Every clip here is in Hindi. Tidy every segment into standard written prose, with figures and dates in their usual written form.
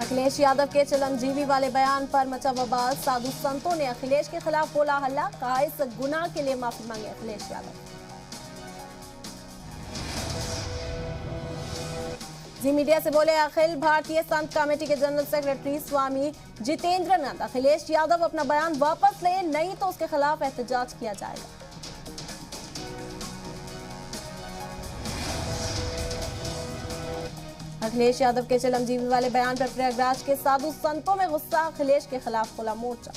अखिलेश यादव के चिरंजीवी वाले बयान पर मचा बवाल। साधु संतों ने अखिलेश के खिलाफ बोला हल्ला, कहा इस गुनाह के लिए माफी मांगे अखिलेश यादव। जी मीडिया से बोले अखिल भारतीय संत कमेटी के जनरल सेक्रेटरी स्वामी जितेंद्रनाथ, अखिलेश यादव अपना बयान वापस ले, नहीं तो उसके खिलाफ एहतजाज किया जाएगा। अखिलेश यादव के चिरंजीवी वाले बयान पर प्रयागराज के साधु संतों में गुस्सा, अखिलेश के खिलाफ खुला मोर्चा।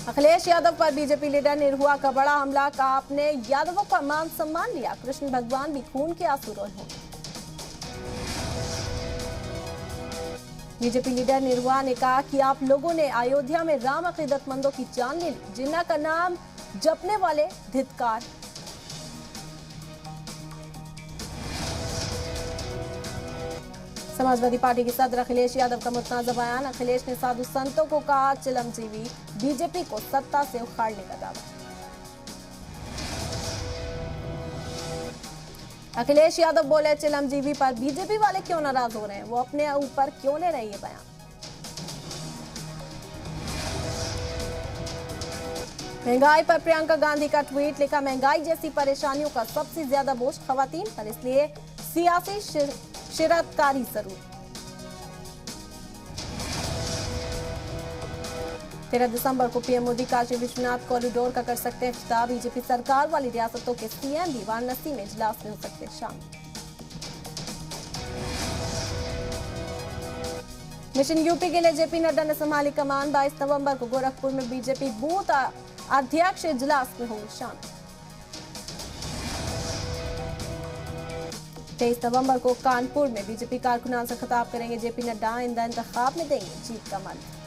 अखिलेश यादव पर बीजेपी लीडर निरहुआ का बड़ा हमला, कहा आपने यादवों का मान सम्मान लिया, कृष्ण भगवान भी खून के आंसू रोए हों। बीजेपी लीडर निरहुआ ने कहा कि आप लोगों ने अयोध्या में राम अकीदतमंदों की जान ले ली, जिन्ना का नाम जपने वाले धिक्कार। समाजवादी पार्टी के सदर अखिलेश यादव का मुतनाज़ा बयान, अखिलेश ने साधु संतों को कहा चिरंजीवी, बीजेपी को सत्ता से उखाड़ने का दावा। अखिलेश यादव बोले चिरंजीवी पर बीजेपी वाले क्यों नाराज हो रहे हैं, वो अपने ऊपर क्यों ले रहे हैं ये बयान। महंगाई पर प्रियंका गांधी का ट्वीट, लिखा महंगाई जैसी परेशानियों का सबसे ज्यादा बोझ खवातीन पर, इसलिए सियासी शिरककारी जरूर। 13 दिसंबर को पीएम मोदी काशी विश्वनाथ कॉरिडोर का कर सकते हैं इफ्तिताह, बीजेपी सरकार वाली रियासतों के सीएम भी वाराणसी में इजलास में हो सकते हैं शामिल। मिशन यूपी के लिए जेपी नड्डा ने संभाली कमान, 22 नवंबर को गोरखपुर में बीजेपी बूथ अध्यक्ष इजलास में होंगे शामिल। 23 नवंबर को कानपुर में बीजेपी कारकुनान से खिताब करेंगे जेपी नड्डा, इंदा इंतखाब में देंगे जीत का मंत्र।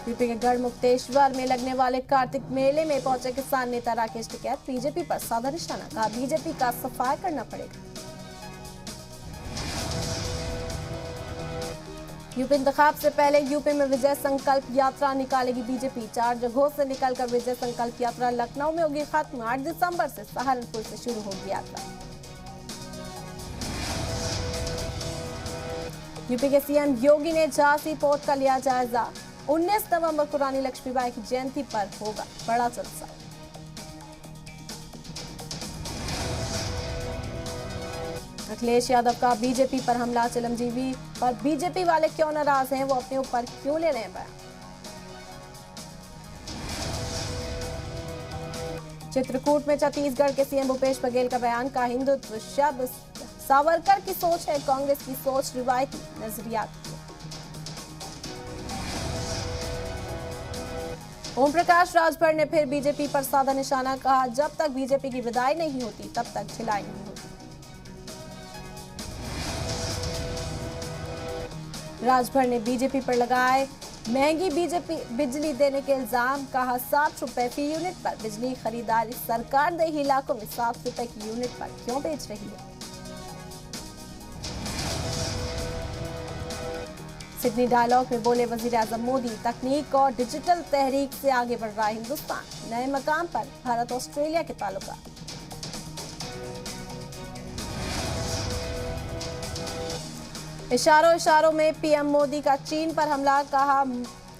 यूपी के गढ़ मुक्तेश्वर में लगने वाले कार्तिक मेले में पहुंचे किसान नेता राकेश टिकैत, बीजेपी पर साधा निशाना, कहा बीजेपी का सफाया करना पड़ेगा। यूपी इंतखाब से पहले यूपी में विजय संकल्प यात्रा निकालेगी बीजेपी, 4 जगहों से निकलकर विजय संकल्प यात्रा लखनऊ में होगी खत्म, 8 दिसंबर से सहारनपुर से शुरू होगी यात्रा। यूपी के सीएम योगी ने झांसी पोर्ट का लिया जायजा, 19 नवंबर को रानी लक्ष्मीबाई की जयंती पर होगा बड़ा जलसा। अखिलेश यादव का बीजेपी पर हमला, चिरंजीवी पर बीजेपी वाले क्यों नाराज हैं, वो अपने ऊपर क्यों ले रहे हैं बयान। चित्रकूट में छत्तीसगढ़ के सीएम भूपेश बघेल का बयान, का हिंदुत्व शब्द सावरकर की सोच है, कांग्रेस की सोच रिवायती नजरियात की। ओम प्रकाश राजभर ने फिर बीजेपी पर साधा निशाना, कहा जब तक बीजेपी की विदाई नहीं होती तब तक झिलाई नहीं होती। राजभर ने बीजेपी पर लगाए महंगी बीजेपी बिजली देने के इल्जाम, कहा 7 रुपए फी यूनिट पर बिजली खरीदारी सरकार देही इलाकों में 7 रुपए की यूनिट पर क्यों बेच रही है। सिडनी डायलॉग में बोले वजीर आजम मोदी, तकनीक और डिजिटल तहरीक से आगे बढ़ रहा है हिंदुस्तान, नए मकाम पर भारत ऑस्ट्रेलिया के ताल्लुकात। इशारों इशारों में पीएम मोदी का चीन पर हमला, कहा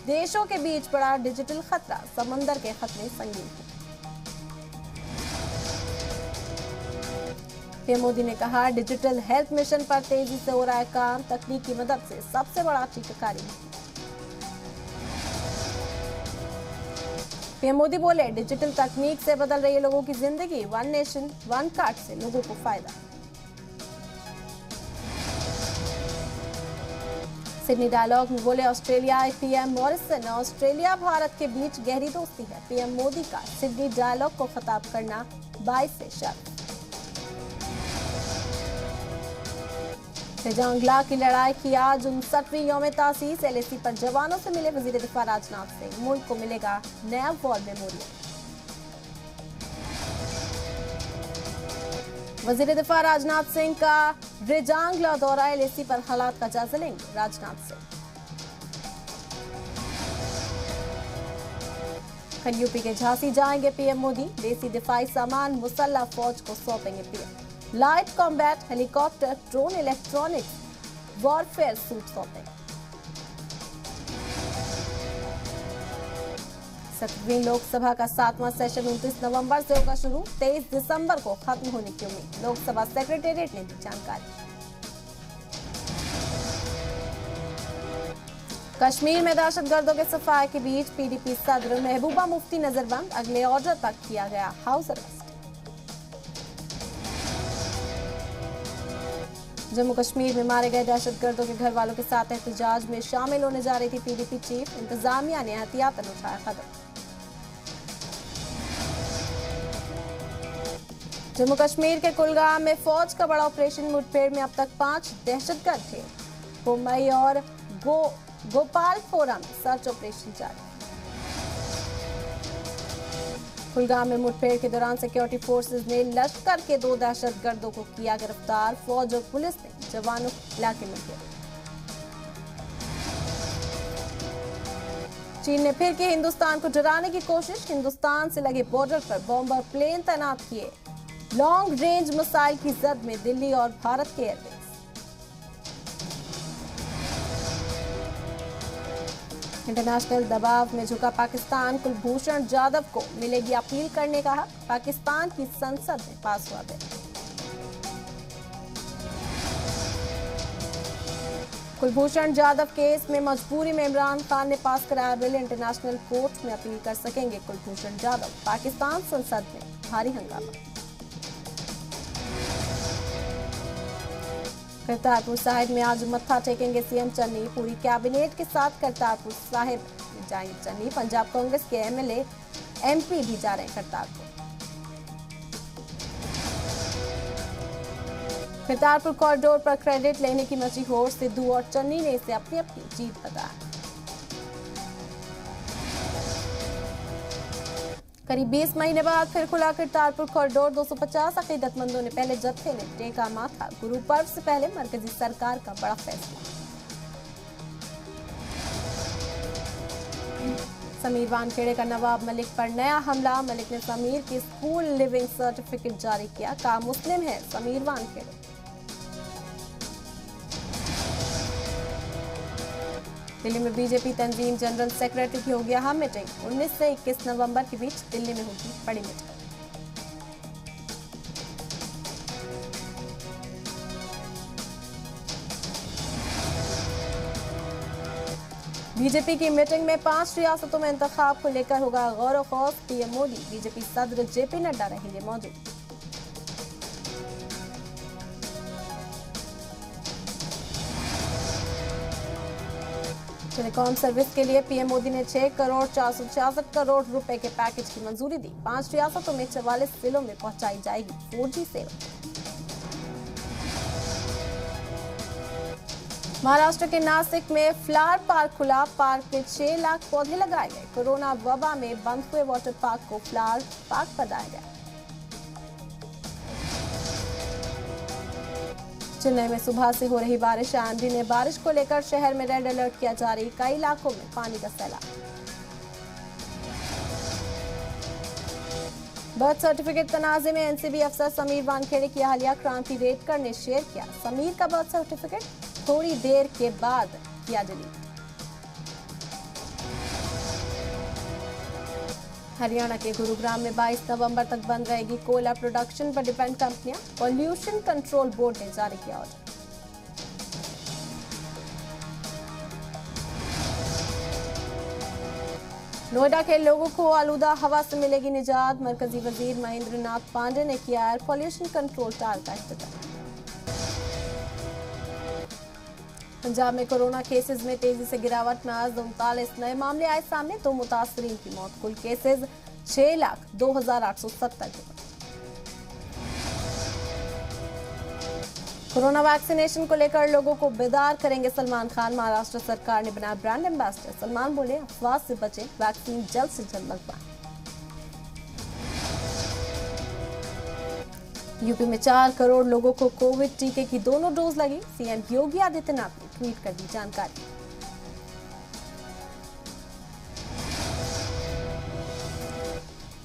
देशों के बीच बड़ा डिजिटल खतरा, समंदर के खतरे संगीन हैं। पीएम मोदी ने कहा डिजिटल हेल्थ मिशन पर तेजी से हो रहा है काम, तकनीक की मदद से सबसे बड़ा टीकाकारी है। पीएम मोदी बोले डिजिटल तकनीक से बदल रही है लोगों की जिंदगी, 1 नेशन 1 कार्ड से लोगों को फायदा। सिडनी डायलॉग में बोले Australia PM Morrison, Australia Bharat के बीच गहरी दोस्ती है, पीएम मोदी का सिडनी डायलॉग को खिताब करना 22 से शर्त। रजांगला की लड़ाई की आज 59वीं यौम तासीस, एलएसी पर जवानों से मिले वजीर दिफा राजनाथ सिंह, मुल्क को मिलेगा नया वॉर मेमोरियल। वजीर दिफा राजनाथ सिंह का रजांगला दौरा, एलएसी पर हालात का जायजा लेंगे राजनाथ सिंह। कल यूपी के झांसी जाएंगे पीएम मोदी। देसी दिफाई सामान मुसल्लह फौज को सौंपेंगे PM. Light combat helicopter, drone, electronics warfare suit सौंपेंगे। 17वीं लोकसभा का 7वां सेशन 29 नवंबर से होगा शुरू। 23 दिसंबर को खत्म होने की उम्मीद। लोकसभा सेक्रेटेरिएट ने दी जानकारी। कश्मीर में दहशतगर्दों के सफाए के बीच पीडीपी सदर महबूबा मुफ्ती नजरबंद। अगले ऑर्डर तक किया गया हाउस अरेस्ट। जम्मू कश्मीर में मारे गए दहशतगर्दों के घर वालों के साथ एहतजाज में शामिल होने जा रही थी पीडीपी चीफ। इंतजामिया ने एहतियातन उठाया कदम। जम्मू कश्मीर के कुलगाम में फौज का बड़ा ऑपरेशन। मुठभेड़ में अब तक 5 दहशतगर्द थे। मुंबई और गोपालपोरा में सर्च ऑपरेशन जारी। कुलगाम में मुठभेड़ के दौरान सिक्योरिटी फोर्सेज ने लश्कर के 2 दहशतगर्दों को किया गिरफ्तार। फौज और पुलिस ने जवानों को इलाके में किया। चीन ने फिर की हिंदुस्तान को डराने की कोशिश। हिंदुस्तान से लगे बॉर्डर पर बॉम्बर प्लेन तैनात किए। लॉन्ग रेंज मिसाइल की जद में दिल्ली और भारत के एयरबेस। इंटरनेशनल दबाव में झुका पाकिस्तान। कुलभूषण जाधव को मिलेगी अपील करने का हक। पाकिस्तान की संसद में पास हुआ बिल। कुलभूषण जाधव केस में मजबूरी में इमरान खान ने पास कराया बिल। इंटरनेशनल कोर्ट में अपील कर सकेंगे कुलभूषण जाधव। पाकिस्तान संसद में भारी हंगामा। करतारपुर साहिब में आज मत्था टेकेंगे सीएम चन्नी। पूरी कैबिनेट के साथ करतारपुर साहिब जाएंगे चन्नी। पंजाब कांग्रेस के एमएलए एमपी भी जा रहे हैं करतारपुर। करतारपुर कॉरिडोर पर क्रेडिट लेने की मची होड़। सिद्धू और चन्नी ने इसे अपनी अपनी जीत बताया। करीब 20 महीने बाद फिर खुला करतारपुर कॉरिडोर। 250 अकीदतमंदों ने पहले जत्थे ने टेका माथा। गुरु पर्व से पहले मरकजी सरकार का बड़ा फैसला। समीर वानखेड़े का नवाब मलिक पर नया हमला। मलिक ने समीर की स्कूल लिविंग सर्टिफिकेट जारी किया। कहा मुस्लिम है समीर वानखेड़े। दिल्ली में बीजेपी तंजीम जनरल सेक्रेटरी की होगी अहम मीटिंग। 19 से 21 नवंबर के बीच दिल्ली में होगी बड़ी मीटिंग। बीजेपी की मीटिंग में 5 रियासतों में इंतखाब को लेकर होगा गौर व खौफ। पीएम मोदी, बीजेपी सदर जेपी नड्डा रहेंगे मौजूद। टेलीकॉम सर्विस के लिए पीएम मोदी ने 6 करोड़ 466 करोड़ रुपए के पैकेज की मंजूरी दी। 5 रियासतों में 44 जिलों में पहुंचाई जाएगी 4G सेवा। महाराष्ट्र के नासिक में फ्लावर पार्क खुला। पार्क में 6 लाख पौधे लगाए गए। कोरोना वबा में बंद हुए वाटर पार्क को फ्लावर पार्क बनाया गया। चेन्नई में सुबह से हो रही बारिश। आंधी ने बारिश को लेकर शहर में रेड अलर्ट किया जारी। कई इलाकों में पानी का सैलाब। बर्थ सर्टिफिकेट तनाजे में एनसीबी अफसर समीर वानखेड़े की अहलिया क्रांति रेडकर ने शेयर किया। समीर का बर्थ सर्टिफिकेट थोड़ी देर के बाद किया डिलीट। हरियाणा के गुरुग्राम में 22 नवंबर तक बंद रहेगी कोयला प्रोडक्शन पर डिपेंड कंपनियां। पॉल्यूशन कंट्रोल बोर्ड ने जारी किया ऑर्डर। नोएडा के लोगों को आलूदा हवा से मिलेगी निजात। मरकजी वजीर महेंद्र नाथ पांडे ने किया एयर पॉल्यूशन कंट्रोल टावर का इफ्तिताह। पंजाब में कोरोना केसेस में तेजी से गिरावट में आज 39 नए मामले आए सामने। 2 मुतासरीन की मौत। कुल केसेस 6,02,870 के। कोरोना वैक्सीनेशन को लेकर लोगों को बेदार करेंगे सलमान खान। महाराष्ट्र सरकार ने बनाया ब्रांड एम्बेसडर। सलमान बोले अफवाह से बचें, वैक्सीन जल्द से जल्द लगवाएं। यूपी में 4 करोड़ लोगों को कोविड टीके की दोनों डोज लगी। सीएम योगी आदित्यनाथ ने ट्वीट कर दी जानकारी।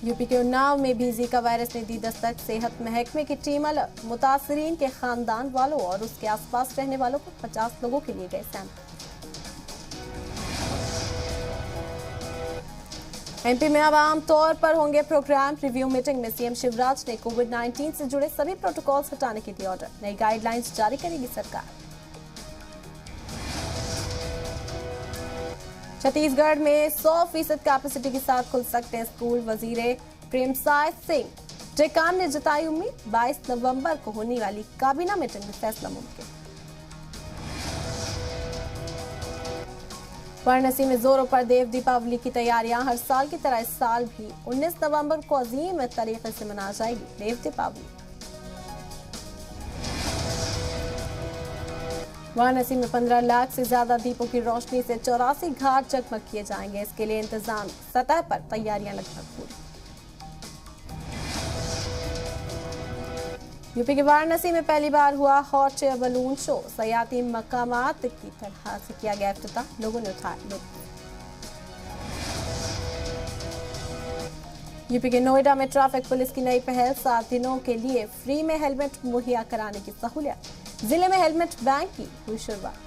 यूपी के उन्नाव में भी जीका वायरस ने दी दस्तक। सेहत महकमे की टीम अलर्ट। मुतासरीन के खानदान वालों और उसके आसपास रहने वालों को 50 लोगों के लिए गए सैंपल। एमपी में अब आम तौर पर होंगे प्रोग्राम। रिव्यू मीटिंग में सीएम शिवराज ने कोविड-19 से जुड़े सभी प्रोटोकॉल्स हटाने के दिए ऑर्डर। नई गाइडलाइंस जारी करेगी सरकार। छत्तीसगढ़ में 100% कैपेसिटी के साथ खुल सकते हैं स्कूल। वजीर प्रेमसाय सिंह टेकाम ने जताई उम्मीद। 22 नवंबर को होने वाली काबीना मीटिंग में फैसला मुमकिन। वाराणसी में जोरों पर देव दीपावली की तैयारियां। हर साल की तरह इस साल भी 19 नवंबर को अजीम तरीके से मनाई जाएगी देव दीपावली। वाराणसी में 15 लाख से ज्यादा दीपों की रोशनी से 84 घाट जगमग किए जाएंगे। इसके लिए इंतजाम सतह पर तैयारियां लगभग पूरी। यूपी के वाराणसी में पहली बार हुआ हॉट एयर बलून शो। सयाती मकामात की तरह से किया गया इफ्तिताह। लोगों ने उठाया लुत्फ। यूपी के नोएडा में ट्रैफिक पुलिस की नई पहल। 7 दिनों के लिए फ्री में हेलमेट मुहैया कराने की सहूलियत। जिले में हेलमेट बैंक की हुई शुरुआत।